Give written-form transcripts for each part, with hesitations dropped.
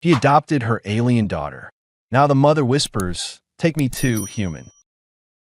He adopted her alien daughter. Now the mother whispers, "Take me too, human."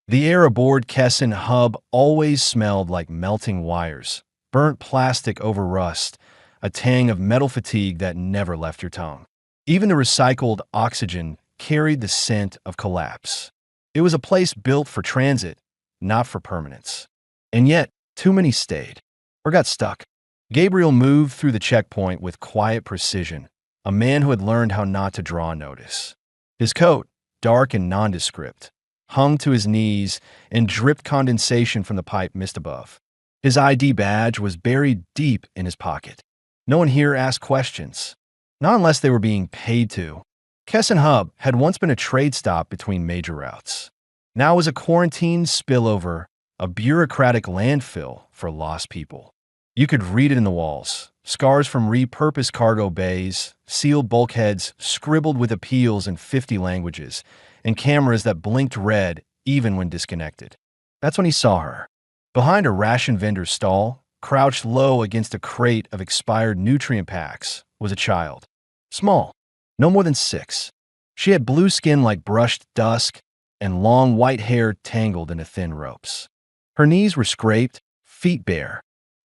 The air aboard Kessin Hub always smelled like melting wires, burnt plastic over rust, a tang of metal fatigue that never left your tongue. Even the recycled oxygen carried the scent of collapse. It was a place built for transit, not for permanence. And yet, too many stayed, or got stuck. Gabriel moved through the checkpoint with quiet precision, a man who had learned how not to draw notice. His coat, dark and nondescript, hung to his knees and dripped condensation from the pipe mist above. His ID badge was buried deep in his pocket. No one here asked questions, not unless they were being paid to. Kessin Hub had once been a trade stop between major routes. Now it was a quarantine spillover, a bureaucratic landfill for lost people. You could read it in the walls. Scars from repurposed cargo bays, sealed bulkheads scribbled with appeals in 50 languages, and cameras that blinked red even when disconnected. That's when he saw her. Behind a ration vendor's stall, crouched low against a crate of expired nutrient packs, was a child. Small, no more than 6. She had blue skin like brushed dusk and long white hair tangled into thin ropes. Her knees were scraped, feet bare.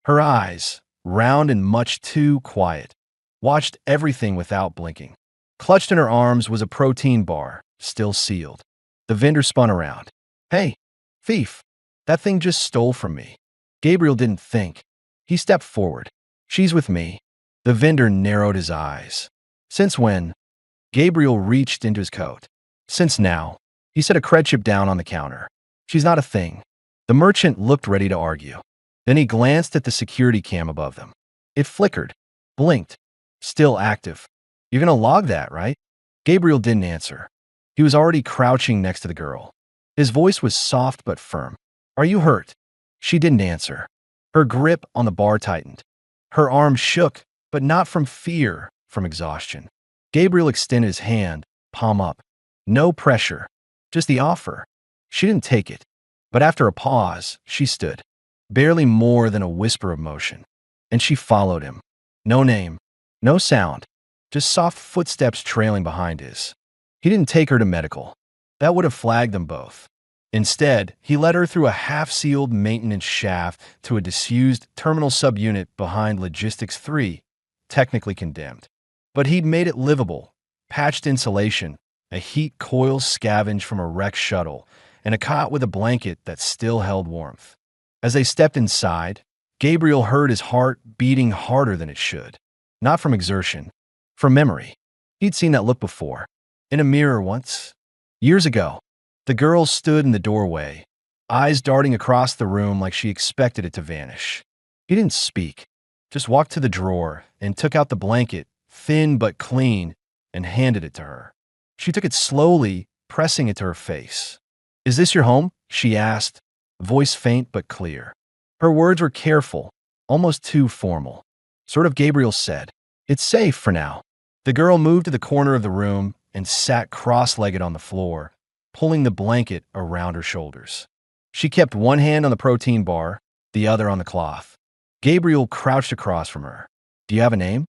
Her eyes, round and much too quiet, watched everything without blinking. Clutched in her arms was a protein bar, still sealed. The vendor spun around. "Hey, thief, that thing just stole from me." Gabriel didn't think. He stepped forward. "She's with me." The vendor narrowed his eyes. "Since when?" Gabriel reached into his coat. "Since now." He set a cred chip down on the counter. "She's not a thing." The merchant looked ready to argue. Then he glanced at the security cam above them. It flickered, blinked, still active. "You're gonna log that, right?" Gabriel didn't answer. He was already crouching next to the girl. His voice was soft but firm. "Are you hurt?" She didn't answer. Her grip on the bar tightened. Her arm shook, but not from fear, from exhaustion. Gabriel extended his hand, palm up. No pressure, just the offer. She didn't take it. But after a pause, she stood. Barely more than a whisper of motion. And she followed him. No name, no sound, just soft footsteps trailing behind his. He didn't take her to medical. That would have flagged them both. Instead, he led her through a half-sealed maintenance shaft to a disused terminal subunit behind Logistics 3, technically condemned. But he'd made it livable. Patched insulation, a heat coil scavenged from a wrecked shuttle, and a cot with a blanket that still held warmth. As they stepped inside, Gabriel heard his heart beating harder than it should. Not from exertion, from memory. He'd seen that look before, in a mirror once. Years ago, the girl stood in the doorway, eyes darting across the room like she expected it to vanish. He didn't speak, just walked to the drawer and took out the blanket, thin but clean, and handed it to her. She took it slowly, pressing it to her face. "Is this your home?" she asked, voice faint but clear. Her words were careful, almost too formal. Sort of Gabriel said, "It's safe for now." The girl moved to the corner of the room and sat cross-legged on the floor, pulling the blanket around her shoulders. She kept one hand on the protein bar, the other on the cloth. Gabriel crouched across from her. "Do you have a name?"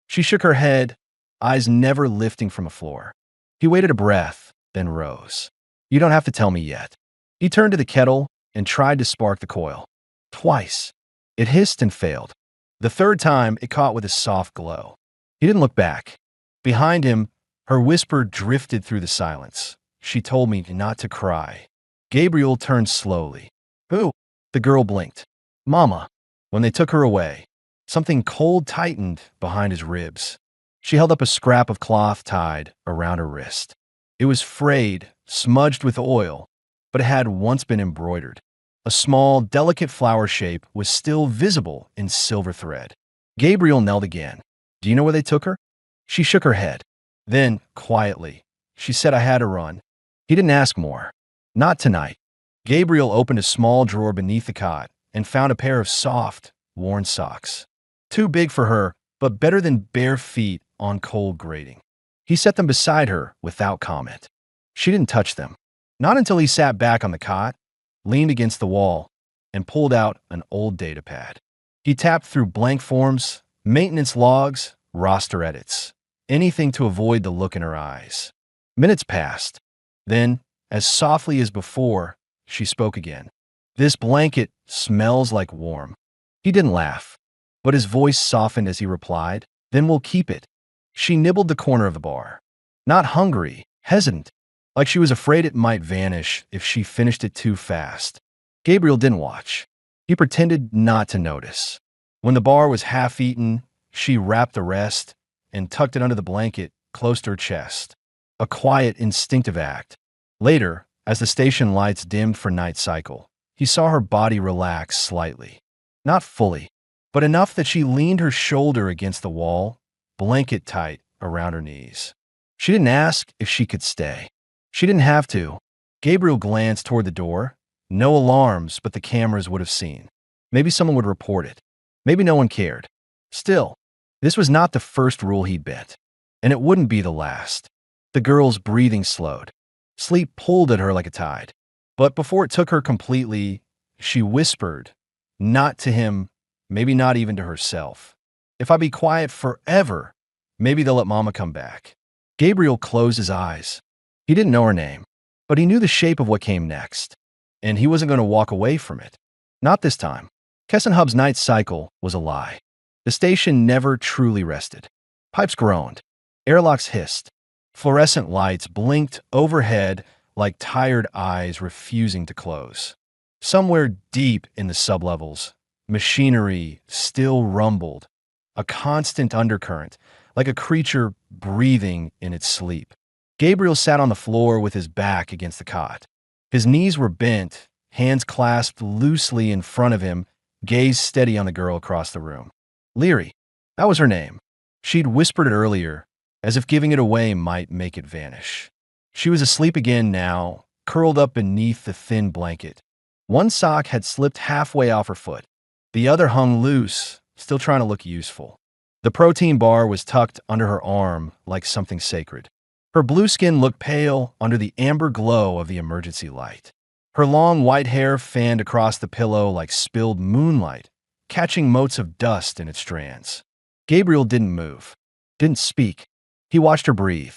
She shook her head, eyes never lifting from the floor. He waited a breath, then rose. "You don't have to tell me yet." He turned to the kettle and tried to spark the coil. Twice. It hissed and failed. The third time, it caught with a soft glow. He didn't look back. Behind him, her whisper drifted through the silence. "She told me not to cry." Gabriel turned slowly. "Who?" The girl blinked. "Mama." When they took her away, something cold tightened behind his ribs. She held up a scrap of cloth tied around her wrist. It was frayed, smudged with oil, but it had once been embroidered. A small, delicate flower shape was still visible in silver thread. Gabriel knelt again. "Do you know where they took her?" She shook her head. Then, quietly, she said, "I had to run." He didn't ask more. Not tonight. Gabriel opened a small drawer beneath the cot and found a pair of soft, worn socks. Too big for her, but better than bare feet on cold grating. He set them beside her without comment. She didn't touch them. Not until he sat back on the cot, leaned against the wall, and pulled out an old data pad. He tapped through blank forms, maintenance logs, roster edits. anything to avoid the look in her eyes. Minutes passed. Then, as softly as before, she spoke again. "This blanket smells like warm." He didn't laugh, but his voice softened as he replied, "Then we'll keep it." She nibbled the corner of the bar. Not hungry, hesitant, like she was afraid it might vanish if she finished it too fast. Gabriel didn't watch. He pretended not to notice. When the bar was half-eaten, she wrapped the rest and tucked it under the blanket close to her chest. A quiet, instinctive act. Later, as the station lights dimmed for night cycle, he saw her body relax slightly. Not fully, but enough that she leaned her shoulder against the wall, blanket tight around her knees. She didn't ask if she could stay. She didn't have to. Gabriel glanced toward the door. No alarms, but the cameras would have seen. Maybe someone would report it. Maybe no one cared. Still, this was not the first rule he'd bent, and it wouldn't be the last. The girl's breathing slowed. Sleep pulled at her like a tide. But before it took her completely, she whispered, not to him, maybe not even to herself. "If I be quiet forever, maybe they'll let Mama come back." Gabriel closed his eyes. He didn't know her name, but he knew the shape of what came next, and he wasn't going to walk away from it. Not this time. Kesson Hub's night cycle was a lie. The station never truly rested. Pipes groaned. Airlocks hissed. Fluorescent lights blinked overhead like tired eyes refusing to close. Somewhere deep in the sublevels, machinery still rumbled, a constant undercurrent, like a creature breathing in its sleep. Gabriel sat on the floor with his back against the cot. His knees were bent, hands clasped loosely in front of him, gaze steady on the girl across the room. Leary, that was her name. She'd whispered it earlier, as if giving it away might make it vanish. She was asleep again now, curled up beneath the thin blanket. One sock had slipped halfway off her foot. The other hung loose, still trying to look useful. The protein bar was tucked under her arm like something sacred. Her blue skin looked pale under the amber glow of the emergency light. Her long white hair fanned across the pillow like spilled moonlight, catching motes of dust in its strands. Gabriel didn't move, didn't speak. He watched her breathe.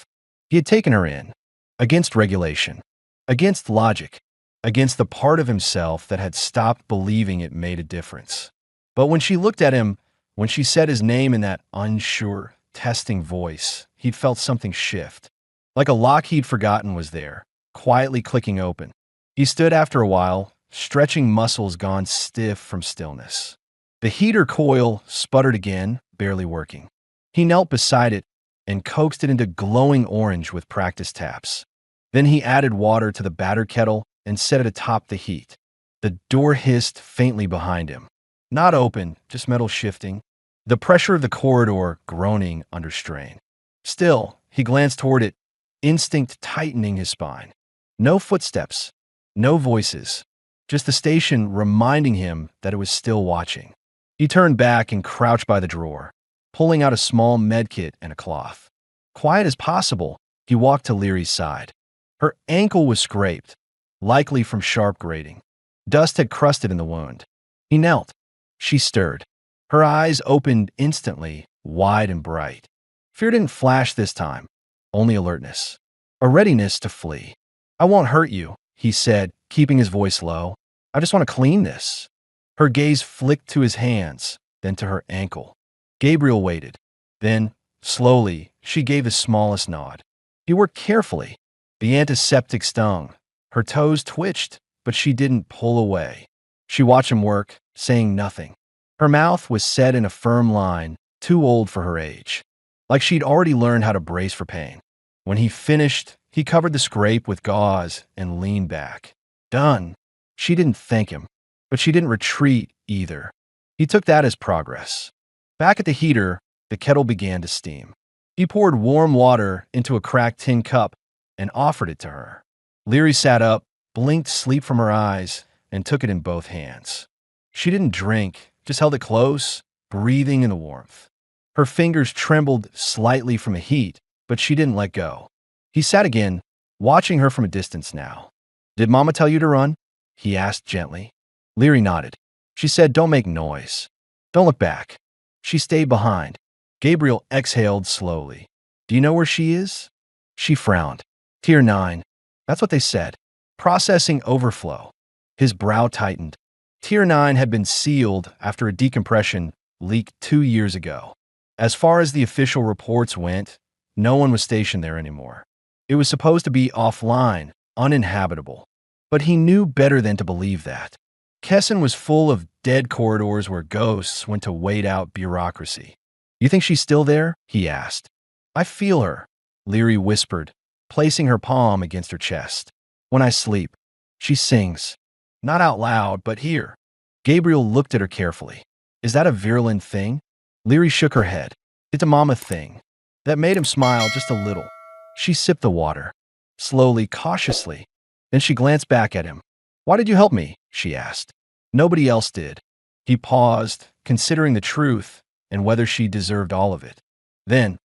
He had taken her in, against regulation, against logic, against the part of himself that had stopped believing it made a difference. But when she looked at him, when she said his name in that unsure, testing voice, he'd felt something shift. Like a lock he'd forgotten was there, quietly clicking open. He stood after a while, stretching muscles gone stiff from stillness. The heater coil sputtered again, barely working. He knelt beside it and coaxed it into glowing orange with practice taps. Then he added water to the batter kettle and set it atop the heat. The door hissed faintly behind him. Not open, just metal shifting. The pressure of the corridor groaning under strain. Still, he glanced toward it, instinct tightening his spine. No footsteps, no voices, just the station reminding him that it was still watching. He turned back and crouched by the drawer, pulling out a small medkit and a cloth. Quiet as possible, he walked to Leary's side. Her ankle was scraped, likely from sharp grating. Dust had crusted in the wound. He knelt. She stirred. Her eyes opened instantly, wide and bright. Fear didn't flash this time, only alertness. A readiness to flee. "I won't hurt you," he said, keeping his voice low. "I just want to clean this." Her gaze flicked to his hands, then to her ankle. Gabriel waited. Then, slowly, she gave the smallest nod. He worked carefully. The antiseptic stung. Her toes twitched, but she didn't pull away. She watched him work, saying nothing. Her mouth was set in a firm line, too old for her age, like she'd already learned how to brace for pain. When he finished, he covered the scrape with gauze and leaned back. Done. She didn't thank him, but she didn't retreat either. He took that as progress. Back at the heater, the kettle began to steam. He poured warm water into a cracked tin cup and offered it to her. Leary sat up, blinked sleep from her eyes, and took it in both hands. She didn't drink, just held it close, breathing in the warmth. Her fingers trembled slightly from the heat, but she didn't let go. He sat again, watching her from a distance now. "Did Mama tell you to run?" he asked gently. Leary nodded. She said, "Don't make noise. Don't look back." She stayed behind. Gabriel exhaled slowly. Do you know where she is? She frowned. Tier 9. That's what they said. Processing overflow. His brow tightened. Tier 9 had been sealed after a decompression leaked 2 years ago. As far as the official reports went, no one was stationed there anymore. It was supposed to be offline, uninhabitable. But he knew better than to believe that. Kessin was full of dead corridors where ghosts went to wait out bureaucracy. You think she's still there? He asked. I feel her, Leary whispered, placing her palm against her chest. When I sleep, she sings. Not out loud, but here. Gabriel looked at her carefully. Is that a virulent thing? Leary shook her head. It's a mama thing. That made him smile just a little. She sipped the water, slowly, cautiously. Then she glanced back at him. Why did you help me? She asked. Nobody else did. He paused, considering the truth and whether she deserved all of it. Then,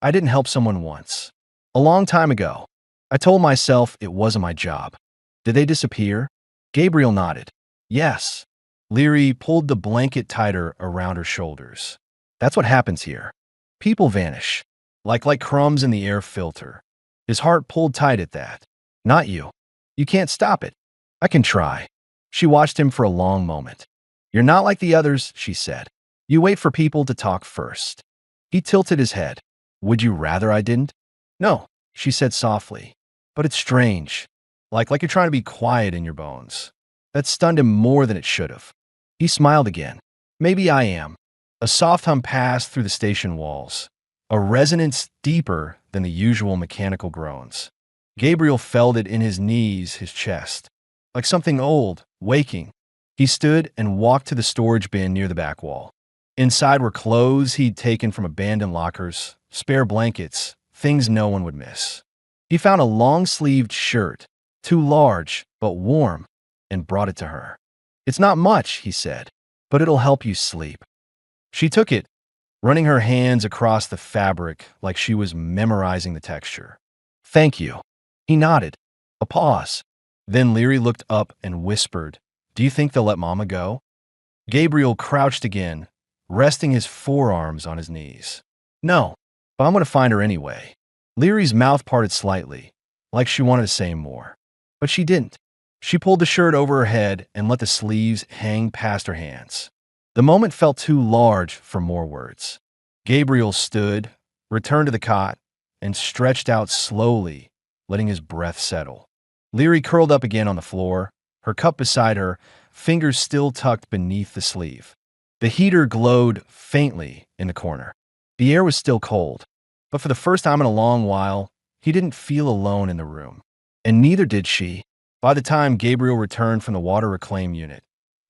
I didn't help someone once. A long time ago. I told myself it wasn't my job. Did they disappear? Gabriel nodded. Yes. Leary pulled the blanket tighter around her shoulders. That's what happens here. People vanish, like crumbs in the air filter. His heart pulled tight at that. Not you. You can't stop it. I can try. She watched him for a long moment. You're not like the others, she said. You wait for people to talk first. He tilted his head. Would you rather I didn't? No, she said softly. But it's strange. Like you're trying to be quiet in your bones. That stunned him more than it should have. He smiled again. Maybe I am. A soft hum passed through the station walls, a resonance deeper than the usual mechanical groans. Gabriel felt it in his knees, his chest. Like something old, waking. He stood and walked to the storage bin near the back wall. Inside were clothes he'd taken from abandoned lockers, spare blankets, things no one would miss. He found a long-sleeved shirt, too large but warm, and brought it to her. It's not much, he said, but it'll help you sleep. She took it, running her hands across the fabric like she was memorizing the texture. Thank you. He nodded. A pause. Then Leary looked up and whispered, Do you think they'll let Mama go? Gabriel crouched again, resting his forearms on his knees. No, but I'm going to find her anyway. Leary's mouth parted slightly, like she wanted to say more. But she didn't. She pulled the shirt over her head and let the sleeves hang past her hands. The moment felt too large for more words. Gabriel stood, returned to the cot, and stretched out slowly, letting his breath settle. Leary curled up again on the floor, her cup beside her, fingers still tucked beneath the sleeve. The heater glowed faintly in the corner. The air was still cold, but for the first time in a long while, he didn't feel alone in the room. And neither did she. By the time Gabriel returned from the water reclaim unit,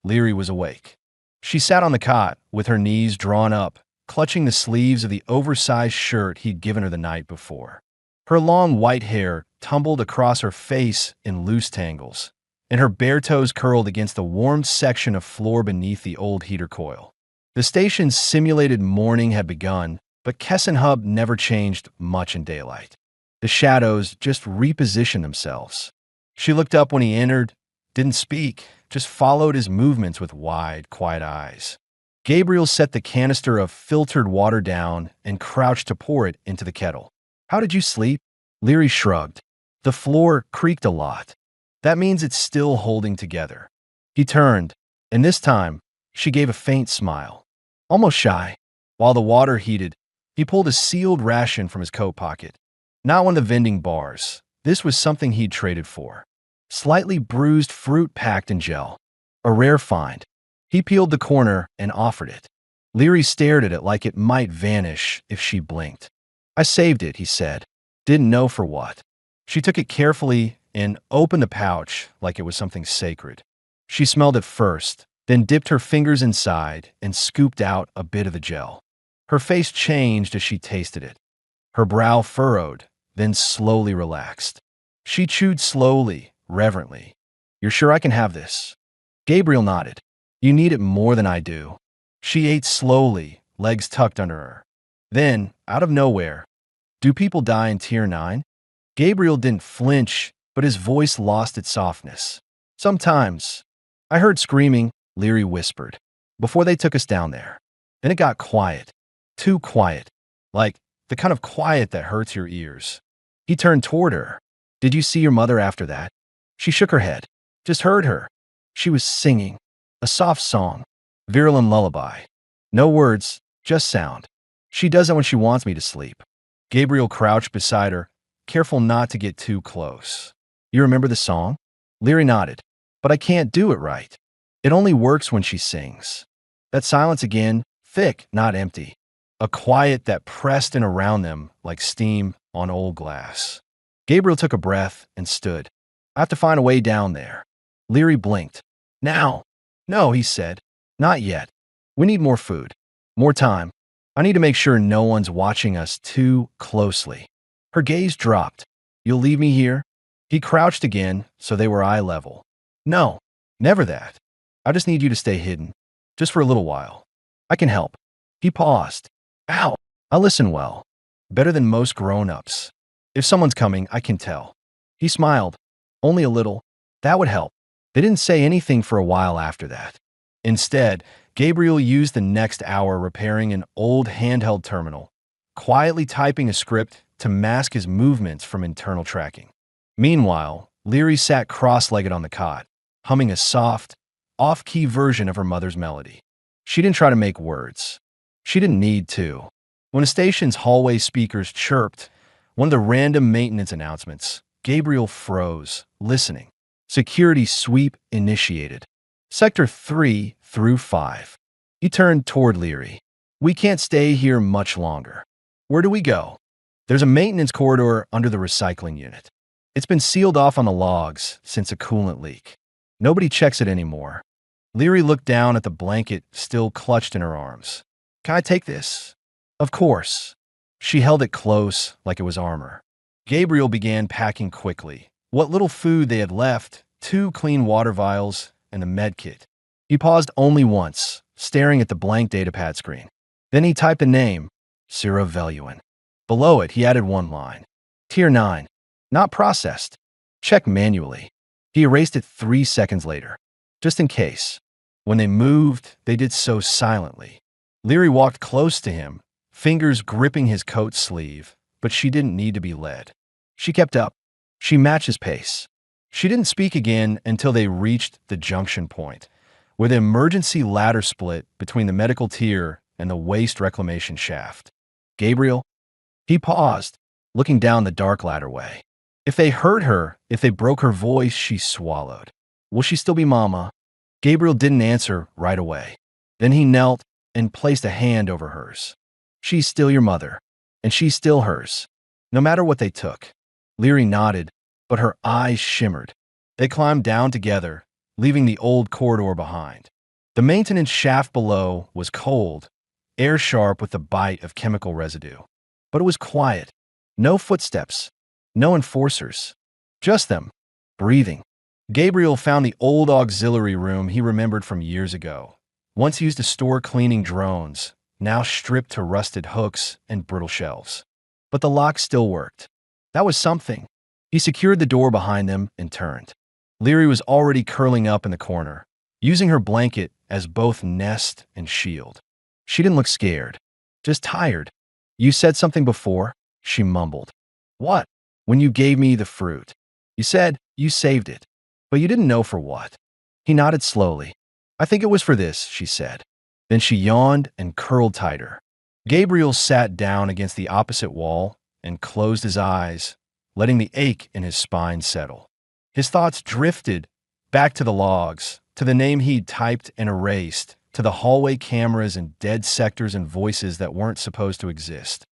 Leary was awake. She sat on the cot, with her knees drawn up, clutching the sleeves of the oversized shirt he'd given her the night before. Her long white hair tumbled across her face in loose tangles, and her bare toes curled against the warm section of floor beneath the old heater coil. The station's simulated morning had begun, but Kessin Hub never changed much in daylight. The shadows just repositioned themselves. She looked up when he entered, didn't speak, just followed his movements with wide, quiet eyes. Gabriel set the canister of filtered water down and crouched to pour it into the kettle. How did you sleep? Leary shrugged. The floor creaked a lot. That means it's still holding together. He turned, and this time, she gave a faint smile. Almost shy. While the water heated, he pulled a sealed ration from his coat pocket. Not one of the vending bars. This was something he'd traded for. Slightly bruised fruit packed in gel. A rare find. He peeled the corner and offered it. Leary stared at it like it might vanish if she blinked. I saved it, he said. Didn't know for what. She took it carefully and opened the pouch like it was something sacred. She smelled it first, then dipped her fingers inside and scooped out a bit of the gel. Her face changed as she tasted it. Her brow furrowed, then slowly relaxed. She chewed slowly, reverently. You're sure I can have this? Gabriel nodded. You need it more than I do. She ate slowly, legs tucked under her. Then, out of nowhere, do people die in Tier 9? Gabriel didn't flinch, but his voice lost its softness. Sometimes. I heard screaming, Leary whispered, before they took us down there. Then it got quiet. Too quiet. Like the kind of quiet that hurts your ears. He turned toward her. Did you see your mother after that? She shook her head. Just heard her. She was singing. A soft song. Virulent lullaby. No words, just sound. She does it when she wants me to sleep. Gabriel crouched beside her, careful not to get too close. You remember the song? Leary nodded. But I can't do it right. It only works when she sings. That silence again, thick, not empty. A quiet that pressed in around them like steam on old glass. Gabriel took a breath and stood. I have to find a way down there. Leary blinked. Now. No, he said. Not yet. We need more food. More time. I need to make sure no one's watching us too closely. Her gaze dropped. You'll leave me here? He crouched again, so they were eye level. No, never that. I just need you to stay hidden. Just for a little while. I can help. He paused. Ow. I listen well. Better than most grown-ups. If someone's coming, I can tell. He smiled. Only a little. That would help. They didn't say anything for a while after that. Instead, Gabriel used the next hour repairing an old handheld terminal, quietly typing a script to mask his movements from internal tracking. Meanwhile, Leary sat cross-legged on the cot, humming a soft, off-key version of her mother's melody. She didn't try to make words. She didn't need to. When a station's hallway speakers chirped, one of the random maintenance announcements, Gabriel froze, listening. Security sweep initiated. Sector 3 through 5. He turned toward Leary. We can't stay here much longer. Where do we go? There's a maintenance corridor under the recycling unit. It's been sealed off on the logs since a coolant leak. Nobody checks it anymore. Leary looked down at the blanket still clutched in her arms. Can I take this? Of course. She held it close like it was armor. Gabriel began packing quickly. What little food they had left, 2 clean water vials, and a med kit. He paused only once, staring at the blank datapad screen. Then he typed a name, Cira Veluin. Below it, he added one line. Tier 9. Not processed. Check manually. He erased it 3 seconds later, just in case. When they moved, they did so silently. Leary walked close to him, fingers gripping his coat sleeve, but she didn't need to be led. She kept up. She matched his pace. She didn't speak again until they reached the junction point, where the emergency ladder split between the medical tier and the waste reclamation shaft. Gabriel? He paused, looking down the dark ladderway. If they hurt her, if they broke her voice, she swallowed. Will she still be Mama? Gabriel didn't answer right away. Then he knelt and placed a hand over hers. She's still your mother, and she's still hers, no matter what they took. Leary nodded, but her eyes shimmered. They climbed down together, leaving the old corridor behind. The maintenance shaft below was cold, air-sharp with the bite of chemical residue. But it was quiet. No footsteps. No enforcers. Just them, breathing. Gabriel found the old auxiliary room he remembered from years ago. Once used to store cleaning drones, now stripped to rusted hooks and brittle shelves. But the lock still worked. That was something. He secured the door behind them and turned. Leary was already curling up in the corner, using her blanket as both nest and shield. She didn't look scared, just tired. You said something before, she mumbled. What? When you gave me the fruit. You said you saved it, but you didn't know for what. He nodded slowly. I think it was for this, she said. Then she yawned and curled tighter. Gabriel sat down against the opposite wall and closed his eyes, letting the ache in his spine settle. His thoughts drifted back to the logs, to the name he'd typed and erased, to the hallway cameras and dead sectors and voices that weren't supposed to exist.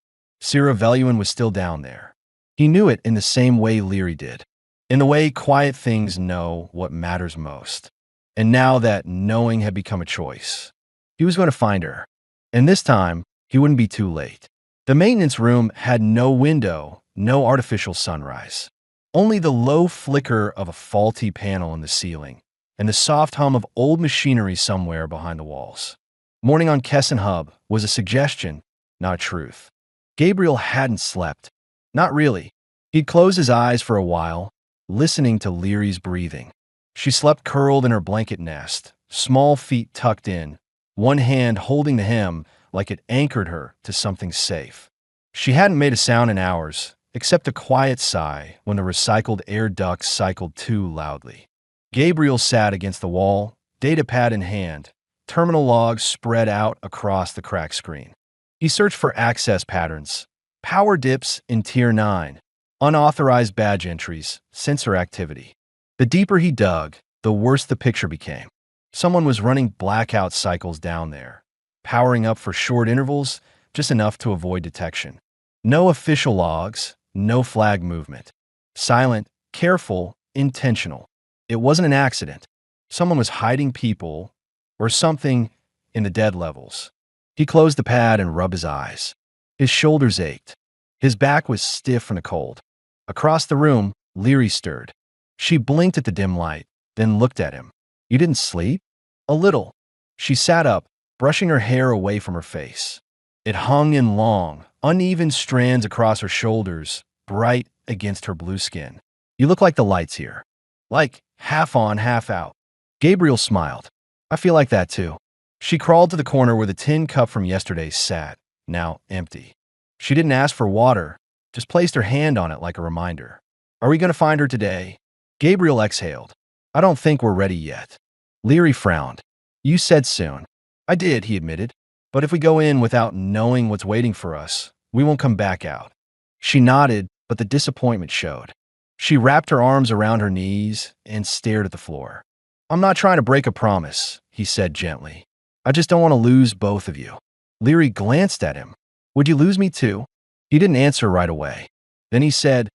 Cira Veluin was still down there. He knew it in the same way Leary did, in the way quiet things know what matters most. And now that knowing had become a choice, he was going to find her. And this time, he wouldn't be too late. The maintenance room had no window, no artificial sunrise. Only the low flicker of a faulty panel in the ceiling, and the soft hum of old machinery somewhere behind the walls. Morning on Kesson Hub was a suggestion, not a truth. Gabriel hadn't slept. Not really. He'd closed his eyes for a while, listening to Leary's breathing. She slept curled in her blanket nest, small feet tucked in, one hand holding the hem like it anchored her to something safe. She hadn't made a sound in hours, except a quiet sigh when the recycled air ducts cycled too loudly. Gabriel sat against the wall, datapad in hand, terminal logs spread out across the cracked screen. He searched for access patterns, power dips in Tier 9, unauthorized badge entries, sensor activity. The deeper he dug, the worse the picture became. Someone was running blackout cycles down there, powering up for short intervals, just enough to avoid detection. No official logs, no flag movement. Silent, careful, intentional. It wasn't an accident. Someone was hiding people or something in the dead levels. He closed the pad and rubbed his eyes. His shoulders ached. His back was stiff from the cold. Across the room, Leary stirred. She blinked at the dim light, then looked at him. "You didn't sleep?" "A little." She sat up, brushing her hair away from her face. It hung in long, uneven strands across her shoulders, bright against her blue skin. "You look like the lights here. Like half on, half out." Gabriel smiled. "I feel like that too." She crawled to the corner where the tin cup from yesterday sat, now empty. She didn't ask for water, just placed her hand on it like a reminder. "Are we going to find her today?" Gabriel exhaled. "I don't think we're ready yet." Leary frowned. "You said soon." "I did," he admitted. "But if we go in without knowing what's waiting for us, we won't come back out." She nodded, but the disappointment showed. She wrapped her arms around her knees and stared at the floor. "I'm not trying to break a promise," he said gently. "I just don't want to lose both of you." Leary glanced at him. "Would you lose me too?" He didn't answer right away. Then he said,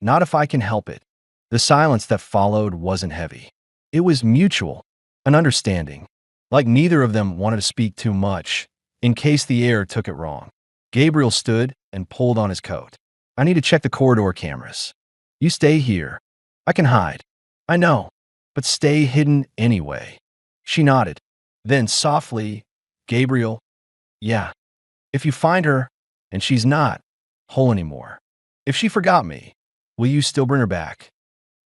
"Not if I can help it." The silence that followed wasn't heavy. It was mutual, an understanding, like neither of them wanted to speak too much, in case the air took it wrong. Gabriel stood and pulled on his coat. "I need to check the corridor cameras." "You stay here. I can hide." "I know, but stay hidden anyway." She nodded. Then softly, "Gabriel, yeah, if you find her and she's not whole anymore, if she forgot me, will you still bring her back?"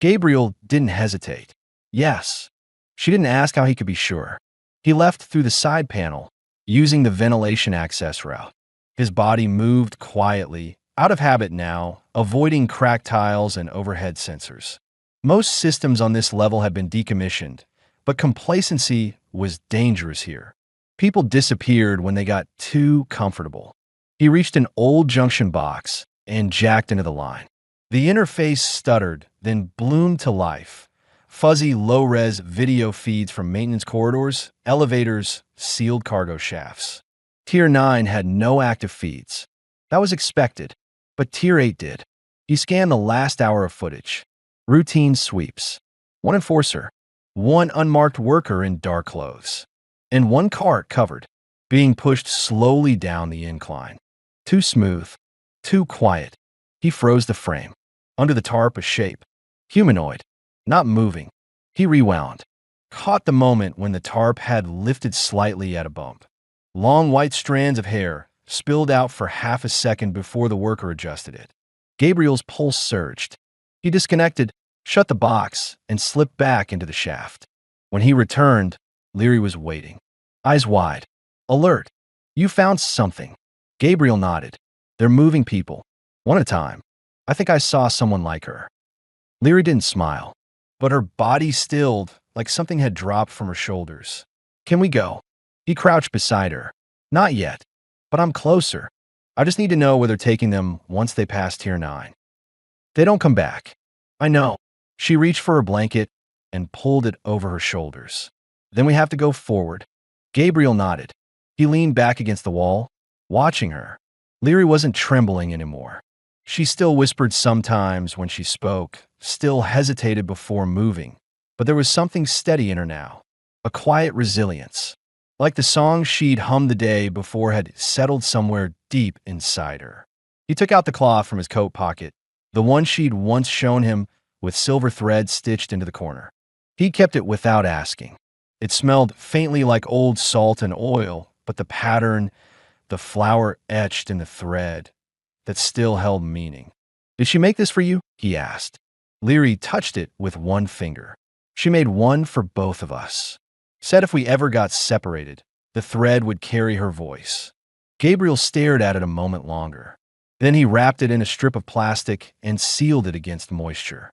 Gabriel didn't hesitate. "Yes." She didn't ask how he could be sure. He left through the side panel, using the ventilation access route. His body moved quietly, out of habit now, avoiding cracked tiles and overhead sensors. Most systems on this level had been decommissioned, but complacency was dangerous here. People disappeared when they got too comfortable. He reached an old junction box and jacked into the line. The interface stuttered, then bloomed to life. Fuzzy, low-res video feeds from maintenance corridors, elevators, sealed cargo shafts. Tier 9 had no active feeds. That was expected, but Tier 8 did. He scanned the last hour of footage. Routine sweeps. One enforcer. One unmarked worker in dark clothes. And one cart covered, being pushed slowly down the incline. Too smooth. Too quiet. He froze the frame. Under the tarp, a shape. Humanoid. Not moving. He rewound. Caught the moment when the tarp had lifted slightly at a bump. Long white strands of hair spilled out for half a second before the worker adjusted it. Gabriel's pulse surged. He disconnected, shut the box, and slipped back into the shaft. When he returned, Leary was waiting. Eyes wide. Alert. "You found something." Gabriel nodded. "They're moving people. One at a time. I think I saw someone like her." Leary didn't smile, but her body stilled like something had dropped from her shoulders. "Can we go?" He crouched beside her. "Not yet, but I'm closer. I just need to know where they're taking them once they pass Tier 9. They don't come back." "I know." She reached for her blanket and pulled it over her shoulders. "Then we have to go forward." Gabriel nodded. He leaned back against the wall, watching her. Leary wasn't trembling anymore. She still whispered sometimes when she spoke, still hesitated before moving, but there was something steady in her now, a quiet resilience, like the song she'd hummed the day before had settled somewhere deep inside her. He took out the cloth from his coat pocket, the one she'd once shown him with silver thread stitched into the corner. He kept it without asking. It smelled faintly like old salt and oil, but the pattern, the flower etched in the thread, that still held meaning. "Did she make this for you?" he asked. Leary touched it with one finger. "She made one for both of us. Said if we ever got separated, the thread would carry her voice." Gabriel stared at it a moment longer. Then he wrapped it in a strip of plastic and sealed it against moisture.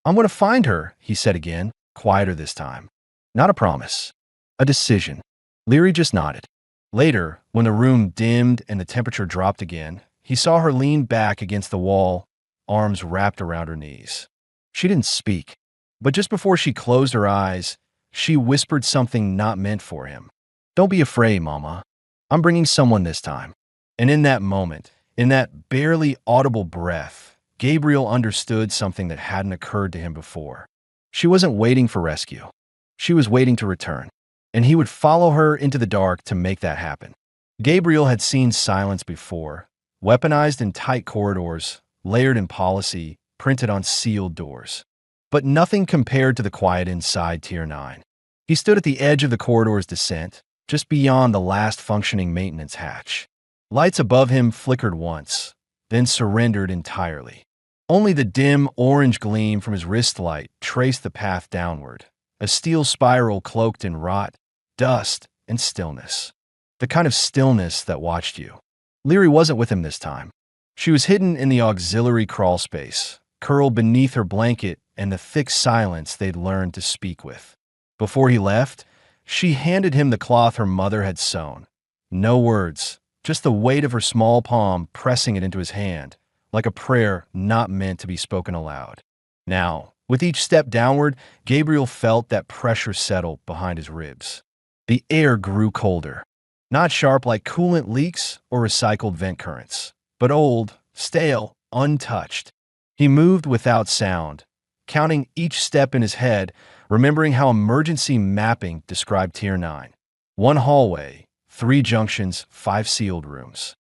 "I'm going to find her," he said again, quieter this time. Not a promise. A decision. Leary just nodded. Later, when the room dimmed and the temperature dropped again, he saw her lean back against the wall, arms wrapped around her knees. She didn't speak, but just before she closed her eyes, she whispered something not meant for him. "Don't be afraid, Mama. I'm bringing someone this time." And in that moment, in that barely audible breath, Gabriel understood something that hadn't occurred to him before. She wasn't waiting for rescue. She was waiting to return, and he would follow her into the dark to make that happen. Gabriel had seen silence before, weaponized in tight corridors, layered in policy, printed on sealed doors. But nothing compared to the quiet inside Tier 9. He stood at the edge of the corridor's descent, just beyond the last functioning maintenance hatch. Lights above him flickered once, then surrendered entirely. Only the dim orange gleam from his wrist light traced the path downward, a steel spiral cloaked in rot, dust, and stillness. The kind of stillness that watched you. Leary wasn't with him this time. She was hidden in the auxiliary crawl space, curled beneath her blanket and the thick silence they'd learned to speak with. Before he left, she handed him the cloth her mother had sewn. No words, just the weight of her small palm pressing it into his hand, like a prayer not meant to be spoken aloud. Now, with each step downward, Gabriel felt that pressure settle behind his ribs. The air grew colder, not sharp like coolant leaks or recycled vent currents, but old, stale, untouched. He moved without sound, counting each step in his head, remembering how emergency mapping described Tier 9. 1 hallway, 3 junctions, 5 sealed rooms.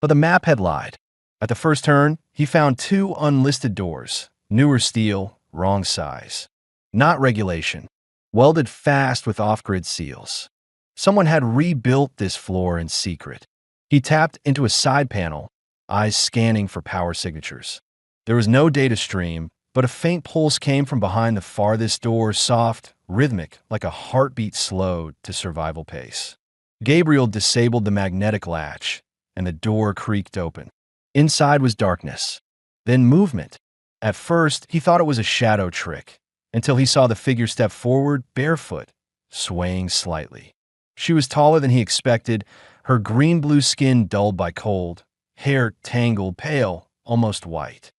But the map had lied. At the first turn, he found 2 unlisted doors, newer steel, wrong size. Not regulation, welded fast with off-grid seals. Someone had rebuilt this floor in secret. He tapped into a side panel, eyes scanning for power signatures. There was no data stream, but a faint pulse came from behind the farthest door, soft, rhythmic, like a heartbeat slowed to survival pace. Gabriel disabled the magnetic latch, and the door creaked open. Inside was darkness, then movement. At first, he thought it was a shadow trick, until he saw the figure step forward barefoot, swaying slightly. She was taller than he expected, her green-blue skin dulled by cold, hair tangled, pale, almost white.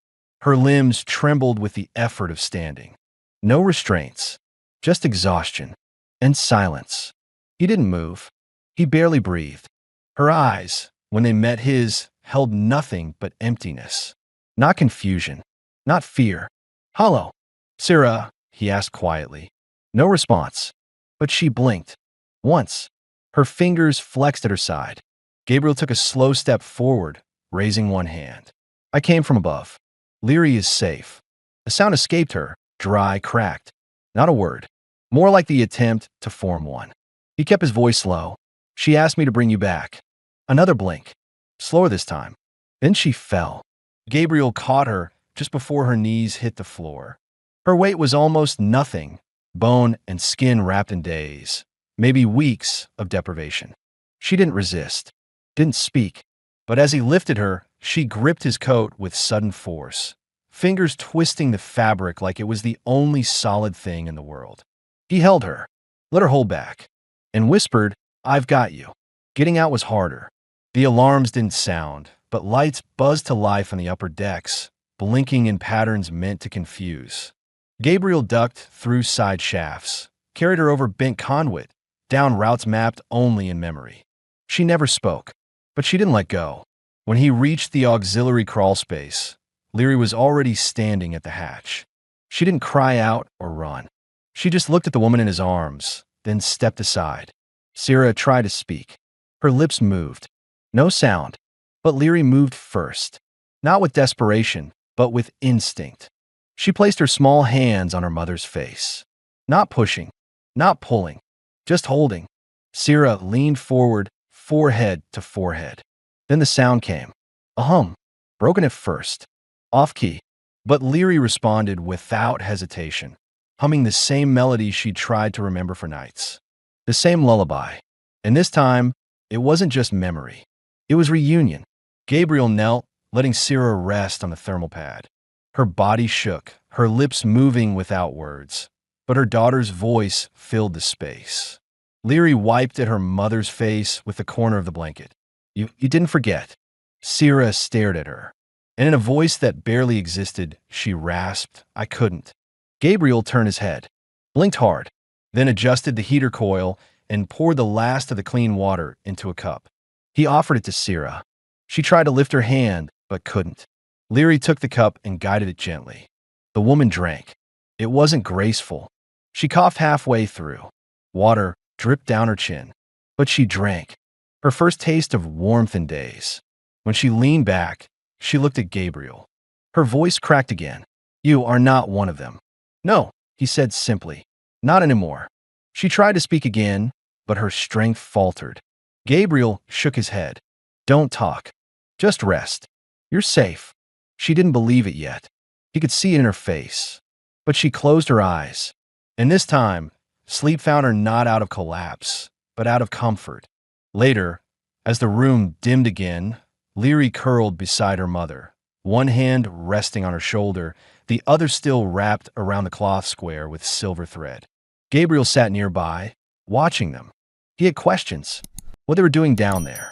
Her limbs trembled with the effort of standing. No restraints, just exhaustion and silence. He didn't move. He barely breathed. Her eyes, when they met his, held nothing but emptiness. Not confusion, not fear. "Hello, Sarah," he asked quietly. No response, but she blinked. Once. Her fingers flexed at her side. Gabriel took a slow step forward, raising one hand. "I came from above. Leary is safe." A sound escaped her, dry, cracked. Not a word. More like the attempt to form one. He kept his voice low. "She asked me to bring you back." Another blink. Slower this time. Then she fell. Gabriel caught her just before her knees hit the floor. Her weight was almost nothing, bone and skin wrapped in days, maybe weeks of deprivation. She didn't resist, didn't speak, but as he lifted her, she gripped his coat with sudden force, fingers twisting the fabric like it was the only solid thing in the world. He held her, let her hold back, and whispered, "I've got you." Getting out was harder. The alarms didn't sound, but lights buzzed to life on the upper decks, blinking in patterns meant to confuse. Gabriel ducked through side shafts, carried her over bent conduit, down routes mapped only in memory. She never spoke, but she didn't let go. When he reached the auxiliary crawl space, Leary was already standing at the hatch. She didn't cry out or run. She just looked at the woman in his arms, then stepped aside. Sarah tried to speak. Her lips moved. No sound, but Leary moved first. Not with desperation, but with instinct. She placed her small hands on her mother's face. Not pushing, not pulling, just holding. Sarah leaned forward, forehead to forehead. Then the sound came. A hum, broken at first, off-key. But Leary responded without hesitation, humming the same melody she'd tried to remember for nights. The same lullaby. And this time, it wasn't just memory. It was reunion. Gabriel knelt, letting Sierra rest on the thermal pad. Her body shook, her lips moving without words, but her daughter's voice filled the space. Leary wiped at her mother's face with the corner of the blanket. You didn't forget. Sierra stared at her, and in a voice that barely existed, she rasped, I couldn't. Gabriel turned his head, blinked hard, then adjusted the heater coil and poured the last of the clean water into a cup. He offered it to Sierra. She tried to lift her hand, but couldn't. Leary took the cup and guided it gently. The woman drank. It wasn't graceful. She coughed halfway through. Water dripped down her chin. But she drank. Her first taste of warmth in days. When she leaned back, she looked at Gabriel. Her voice cracked again. You are not one of them. No, he said simply. Not anymore. She tried to speak again, but her strength faltered. Gabriel shook his head. Don't talk. Just rest. You're safe. She didn't believe it yet. He could see it in her face. But she closed her eyes. And this time, sleep found her not out of collapse, but out of comfort. Later, as the room dimmed again, Leary curled beside her mother, one hand resting on her shoulder, the other still wrapped around the cloth square with silver thread. Gabriel sat nearby, watching them. He had questions. What they were doing down there.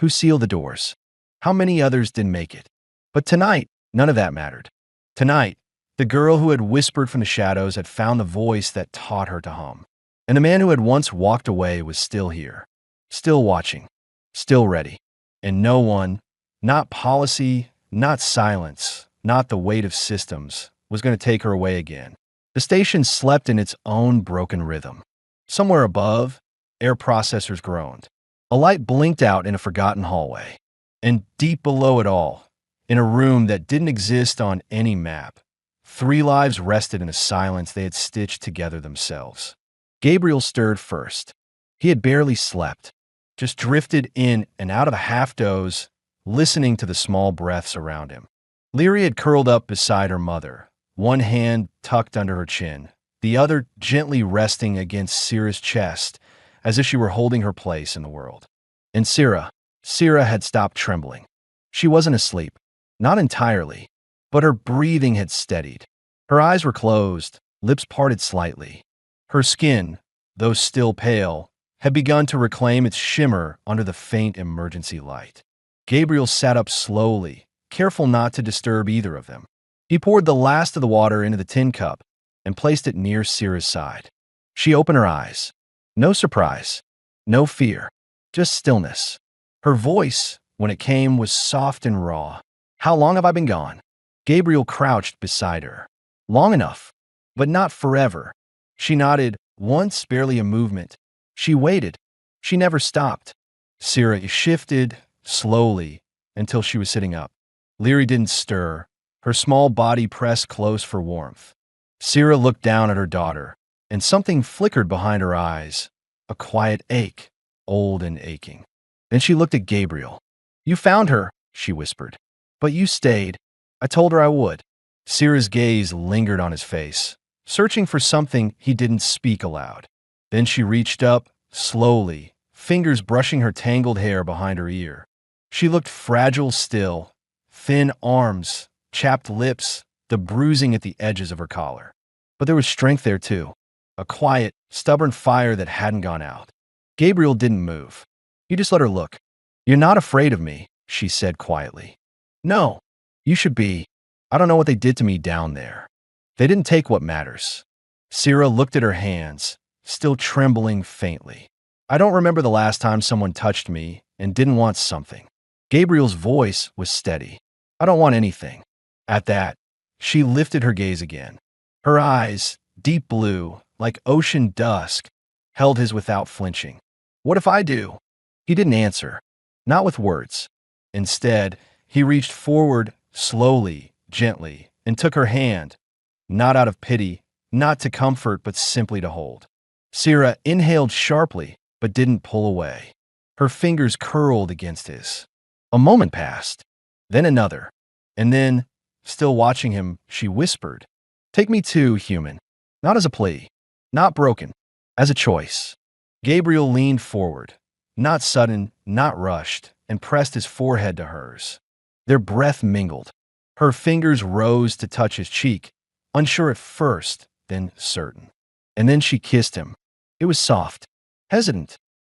Who sealed the doors? How many others didn't make it? But tonight, none of that mattered. Tonight, the girl who had whispered from the shadows had found the voice that taught her to hum. And the man who had once walked away was still here. Still watching, still ready. And no one, not policy, not silence, not the weight of systems, was going to take her away again. The station slept in its own broken rhythm. Somewhere above, air processors groaned. A light blinked out in a forgotten hallway. And deep below it all, in a room that didn't exist on any map, 3 lives rested in a silence they had stitched together themselves. Gabriel stirred first. He had barely slept. Just drifted in and out of a half-doze, listening to the small breaths around him. Leary had curled up beside her mother, one hand tucked under her chin, the other gently resting against Sierra's chest, as if she were holding her place in the world. And Sierra had stopped trembling. She wasn't asleep, not entirely, but her breathing had steadied. Her eyes were closed, lips parted slightly. Her skin, though still pale, had begun to reclaim its shimmer under the faint emergency light. Gabriel sat up slowly, careful not to disturb either of them. He poured the last of the water into the tin cup and placed it near Sierra's side. She opened her eyes. No surprise, no fear, just stillness. Her voice, when it came, was soft and raw. How long have I been gone? Gabriel crouched beside her. Long enough, but not forever. She nodded, once barely a movement. She waited. She never stopped. Sierra shifted, slowly, until she was sitting up. Leary didn't stir, her small body pressed close for warmth. Sierra looked down at her daughter, and something flickered behind her eyes, a quiet ache, old and aching. Then she looked at Gabriel. You found her, she whispered. But you stayed. I told her I would. Sierra's gaze lingered on his face, searching for something he didn't speak aloud. Then she reached up, slowly, fingers brushing her tangled hair behind her ear. She looked fragile still, thin arms, chapped lips, the bruising at the edges of her collar. But there was strength there too, a quiet, stubborn fire that hadn't gone out. Gabriel didn't move. He just let her look. You're not afraid of me, she said quietly. No, you should be. I don't know what they did to me down there. They didn't take what matters. Sierra looked at her hands, still trembling faintly. I don't remember the last time someone touched me and didn't want something. Gabriel's voice was steady. I don't want anything. At that, she lifted her gaze again. Her eyes, deep blue, like ocean dusk, held his without flinching. What if I do? He didn't answer, not with words. Instead, he reached forward, slowly, gently, and took her hand, not out of pity, not to comfort, but simply to hold. Sierra inhaled sharply, but didn't pull away. Her fingers curled against his. A moment passed, then another, and then, still watching him, she whispered, Take me too, human. Not as a plea, not broken, as a choice. Gabriel leaned forward, not sudden, not rushed, and pressed his forehead to hers. Their breath mingled. Her fingers rose to touch his cheek, unsure at first, then certain. And then she kissed him. It was soft, hesitant.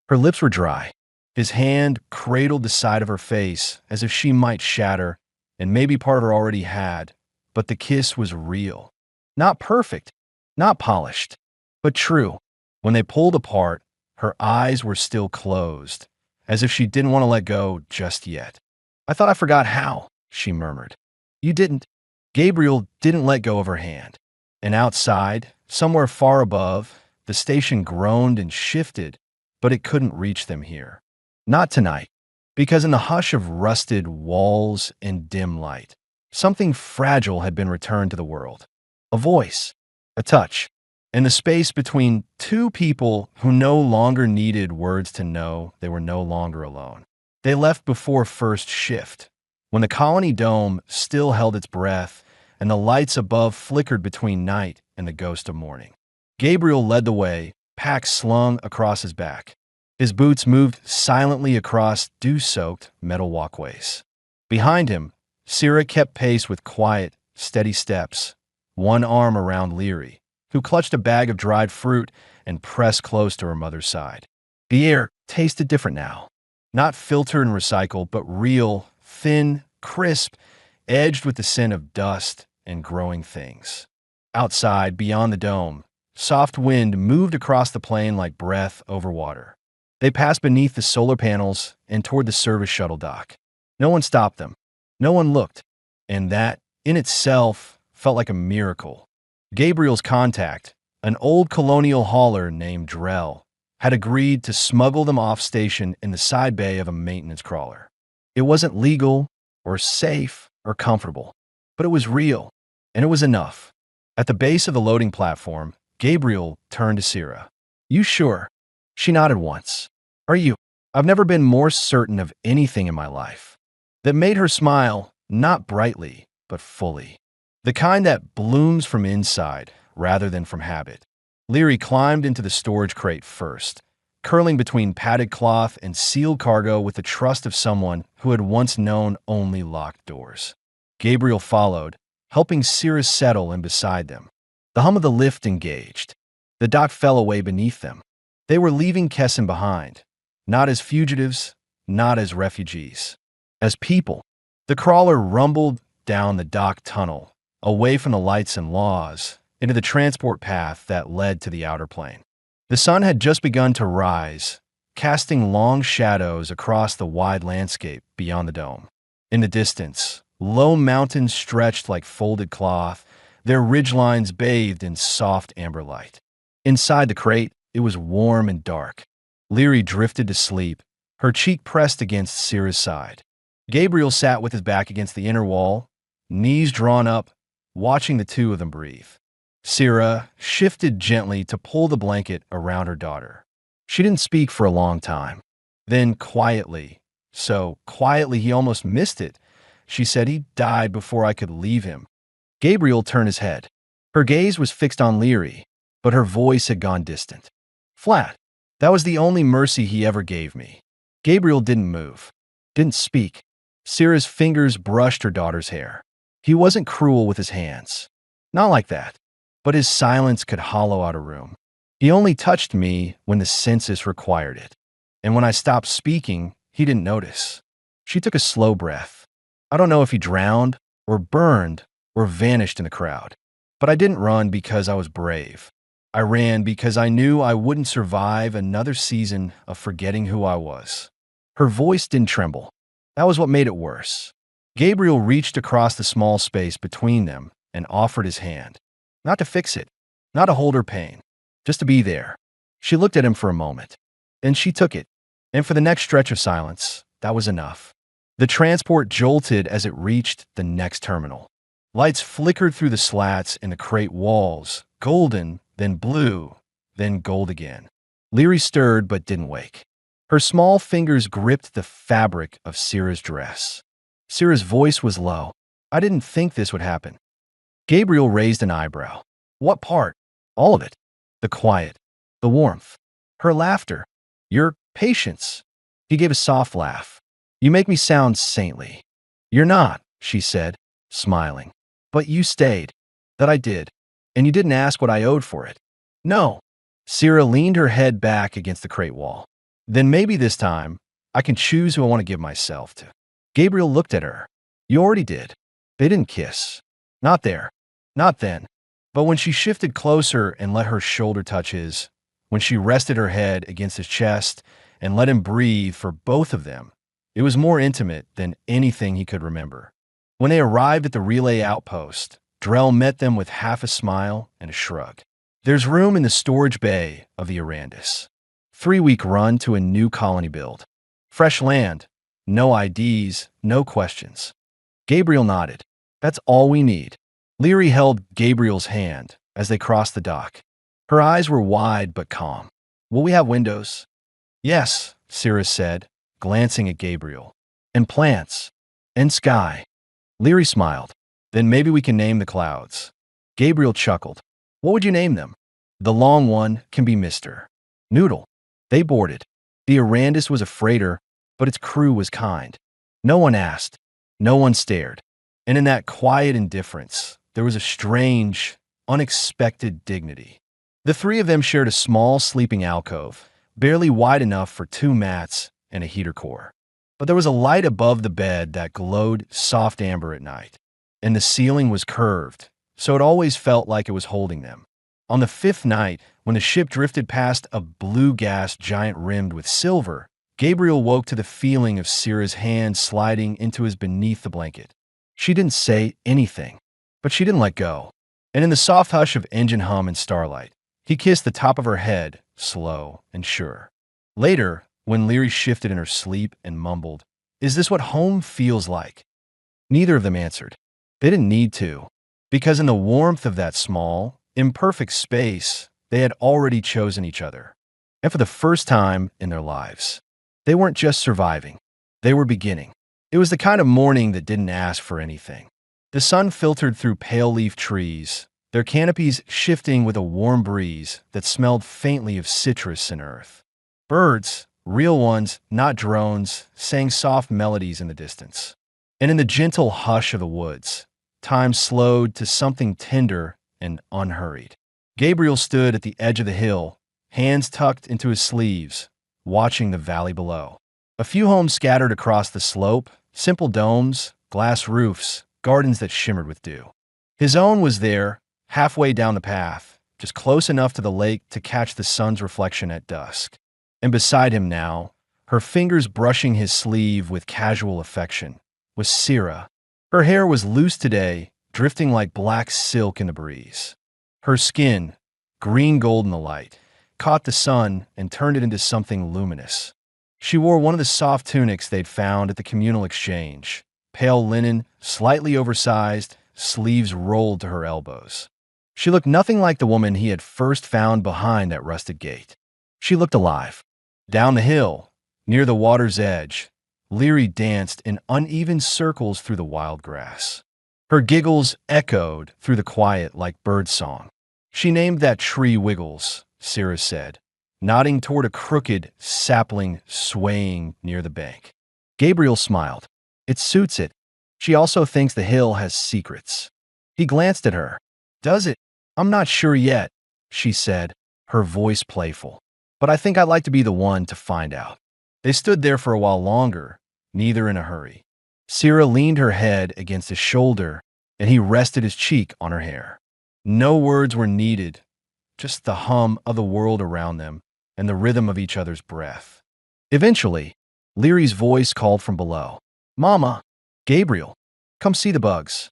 Her lips were dry. His hand cradled the side of her face as if she might shatter, and maybe part of her already had, but the kiss was real. Not perfect, not polished, but true. When they pulled apart, her eyes were still closed, as if she didn't want to let go just yet. "I thought I forgot how," she murmured. "You didn't." Gabriel didn't let go of her hand. And outside, somewhere far above, the station groaned and shifted, but it couldn't reach them here. Not tonight, because in the hush of rusted walls and dim light, something fragile had been returned to the world. A voice, a touch, and the space between two people who no longer needed words to know they were no longer alone. They left before first shift, when the colony dome still held its breath and the lights above flickered between night and the ghost of morning. Gabriel led the way, pack slung across his back. His boots moved silently across dew-soaked metal walkways. Behind him, Syrah kept pace with quiet, steady steps, one arm around Leary, who clutched a bag of dried fruit and pressed close to her mother's side. The air tasted different now. Not filtered and recycled, but real, thin, crisp, edged with the scent of dust and growing things. Outside, beyond the dome, soft wind moved across the plain like breath over water. They passed beneath the solar panels and toward the service shuttle dock. No one stopped them. No one looked. And that, in itself, felt like a miracle. Gabriel's contact, an old colonial hauler named Drell, had agreed to smuggle them off station in the side bay of a maintenance crawler. It wasn't legal or safe or comfortable, but it was real, and it was enough. At the base of the loading platform, Gabriel turned to Syrah. "You sure?" She nodded once. "Are you?" I've never been more certain of anything in my life. That made her smile, not brightly, but fully. The kind that blooms from inside rather than from habit. Leary climbed into the storage crate first, curling between padded cloth and sealed cargo with the trust of someone who had once known only locked doors. Gabriel followed, helping Syrah settle in beside them. The hum of the lift engaged. The dock fell away beneath them. They were leaving Kessin behind, not as fugitives, not as refugees, as people. The crawler rumbled down the dock tunnel, away from the lights and laws, into the transport path that led to the outer plane. The sun had just begun to rise, casting long shadows across the wide landscape beyond the dome. In the distance, low mountains stretched like folded cloth, their ridgelines bathed in soft amber light. Inside the crate, it was warm and dark. Leary drifted to sleep, her cheek pressed against Syrah's side. Gabriel sat with his back against the inner wall, knees drawn up, watching the two of them breathe. Syrah shifted gently to pull the blanket around her daughter. She didn't speak for a long time. Then quietly, so quietly he almost missed it, she said, "He died before I could leave him." Gabriel turned his head. Her gaze was fixed on Leary, but her voice had gone distant. Flat. That was the only mercy he ever gave me. Gabriel didn't move, didn't speak. Syrah's fingers brushed her daughter's hair. He wasn't cruel with his hands. Not like that. But his silence could hollow out a room. He only touched me when the census required it. And when I stopped speaking, he didn't notice. She took a slow breath. I don't know if he drowned, or burned, or vanished in the crowd. But I didn't run because I was brave. I ran because I knew I wouldn't survive another season of forgetting who I was. Her voice didn't tremble. That was what made it worse. Gabriel reached across the small space between them and offered his hand. Not to fix it, not to hold her pain, just to be there. She looked at him for a moment. Then she took it, and for the next stretch of silence, that was enough. The transport jolted as it reached the next terminal. Lights flickered through the slats in the crate walls, golden, then blue, then gold again. Leary stirred but didn't wake. Her small fingers gripped the fabric of Syrah's dress. Syrah's voice was low. I didn't think this would happen. Gabriel raised an eyebrow. What part? All of it. The quiet, the warmth, her laughter, your patience. He gave a soft laugh. You make me sound saintly. "You're not," she said, smiling. "But you stayed." "That I did. And you didn't ask what I owed for it." "No." Sierra leaned her head back against the crate wall. "Then maybe this time, I can choose who I want to give myself to." Gabriel looked at her. "You already did." They didn't kiss. Not there. Not then. But when she shifted closer and let her shoulder touch his, when she rested her head against his chest and let him breathe for both of them, it was more intimate than anything he could remember. When they arrived at the relay outpost, Drell met them with half a smile and a shrug. "There's room in the storage bay of the Arandis. 3-week run to a new colony build. Fresh land. No IDs, no questions." Gabriel nodded. "That's all we need." Leary held Gabriel's hand as they crossed the dock. Her eyes were wide but calm. "Will we have windows?" "Yes," Cirrus said, glancing at Gabriel. "And plants. And sky." Leary smiled. "Then maybe we can name the clouds." Gabriel chuckled. "What would you name them?" "The long one can be Mr. Noodle." They boarded. The Arandis was a freighter, but its crew was kind. No one asked. No one stared. And in that quiet indifference, there was a strange, unexpected dignity. The three of them shared a small sleeping alcove, barely wide enough for 2 mats and a heater core. But there was a light above the bed that glowed soft amber at night, and the ceiling was curved, so it always felt like it was holding them. On the 5th night, when the ship drifted past a blue gas giant rimmed with silver, Gabriel woke to the feeling of Sierra's hand sliding into his beneath the blanket. She didn't say anything, but she didn't let go. And in the soft hush of engine hum and starlight, he kissed the top of her head, slow and sure. Later, when Leary shifted in her sleep and mumbled, "Is this what home feels like?" Neither of them answered. They didn't need to, because in the warmth of that small, imperfect space, they had already chosen each other. And for the first time in their lives, they weren't just surviving, they were beginning. It was the kind of morning that didn't ask for anything. The sun filtered through pale leaf trees, their canopies shifting with a warm breeze that smelled faintly of citrus and earth. Birds, real ones, not drones, sang soft melodies in the distance. And in the gentle hush of the woods, time slowed to something tender and unhurried. Gabriel stood at the edge of the hill, hands tucked into his sleeves, watching the valley below. A few homes scattered across the slope, simple domes, glass roofs, gardens that shimmered with dew. His own was there, halfway down the path, just close enough to the lake to catch the sun's reflection at dusk. And beside him now, her fingers brushing his sleeve with casual affection, was Sierra. Her hair was loose today, drifting like black silk in the breeze. Her skin, green gold in the light, caught the sun and turned it into something luminous. She wore one of the soft tunics they'd found at the communal exchange, pale linen, slightly oversized, sleeves rolled to her elbows. She looked nothing like the woman he had first found behind that rusted gate. She looked alive. Down the hill, near the water's edge, Leary danced in uneven circles through the wild grass. Her giggles echoed through the quiet like birdsong. "She named that tree Wiggles," Sierra said, nodding toward a crooked sapling swaying near the bank. Gabriel smiled. "It suits it. She also thinks the hill has secrets." He glanced at her. "Does it?" "I'm not sure yet," she said, her voice playful. "But I think I'd like to be the one to find out." They stood there for a while longer, neither in a hurry. Sierra leaned her head against his shoulder, and he rested his cheek on her hair. No words were needed, just the hum of the world around them and the rhythm of each other's breath. Eventually, Leary's voice called from below. "Mama!" "Gabriel, come see the bugs."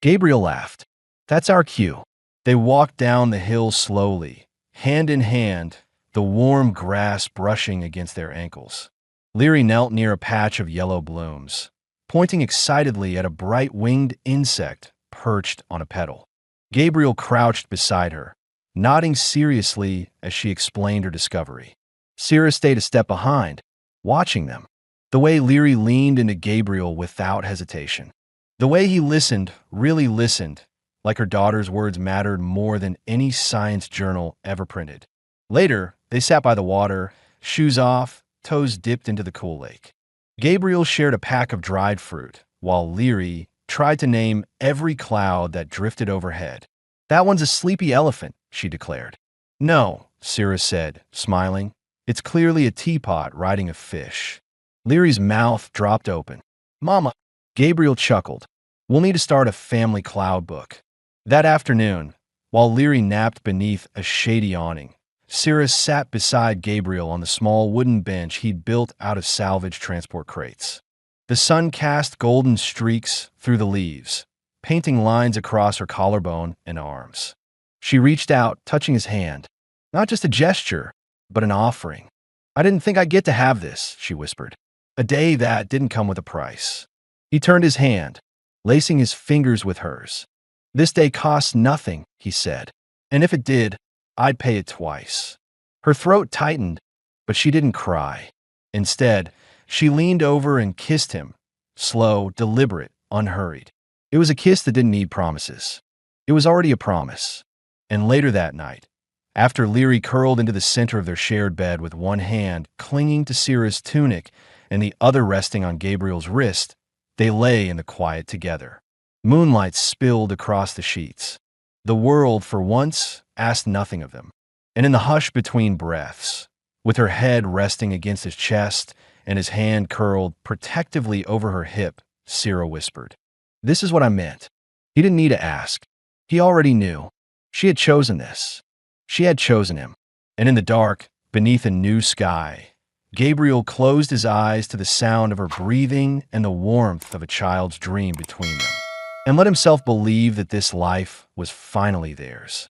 Gabriel laughed. "That's our cue." They walked down the hill slowly, hand in hand, the warm grass brushing against their ankles. Leary knelt near a patch of yellow blooms, pointing excitedly at a bright-winged insect perched on a petal. Gabriel crouched beside her, nodding seriously as she explained her discovery. Sierra stayed a step behind, watching them. The way Leary leaned into Gabriel without hesitation. The way he listened, really listened, like her daughter's words mattered more than any science journal ever printed. Later, they sat by the water, shoes off, toes dipped into the cool lake. Gabriel shared a pack of dried fruit, while Leary tried to name every cloud that drifted overhead. "That one's a sleepy elephant," she declared. "No," Cirrus said, smiling. "It's clearly a teapot riding a fish." Leary's mouth dropped open. "Mama," Gabriel chuckled. "We'll need to start a family cloud book." That afternoon, while Leary napped beneath a shady awning, Cirrus sat beside Gabriel on the small wooden bench he'd built out of salvaged transport crates. The sun cast golden streaks through the leaves, painting lines across her collarbone and arms. She reached out, touching his hand. "Not just a gesture, but an offering." "I didn't think I'd get to have this," she whispered. "A day that didn't come with a price." He turned his hand, lacing his fingers with hers. "This day costs nothing," he said. "And if it did, I'd pay it twice." Her throat tightened, but she didn't cry. Instead, she leaned over and kissed him, slow, deliberate, unhurried. It was a kiss that didn't need promises. It was already a promise. And later that night, after Leary curled into the center of their shared bed with one hand clinging to Cirrus' tunic and the other resting on Gabriel's wrist, they lay in the quiet together. Moonlight spilled across the sheets. The world, for once, asked nothing of them. And in the hush between breaths, with her head resting against his chest and his hand curled protectively over her hip, Cirrus whispered, "This is what I meant." He didn't need to ask. He already knew. She had chosen this. She had chosen him. And in the dark, beneath a new sky, Gabriel closed his eyes to the sound of her breathing and the warmth of a child's dream between them, and let himself believe that this life was finally theirs.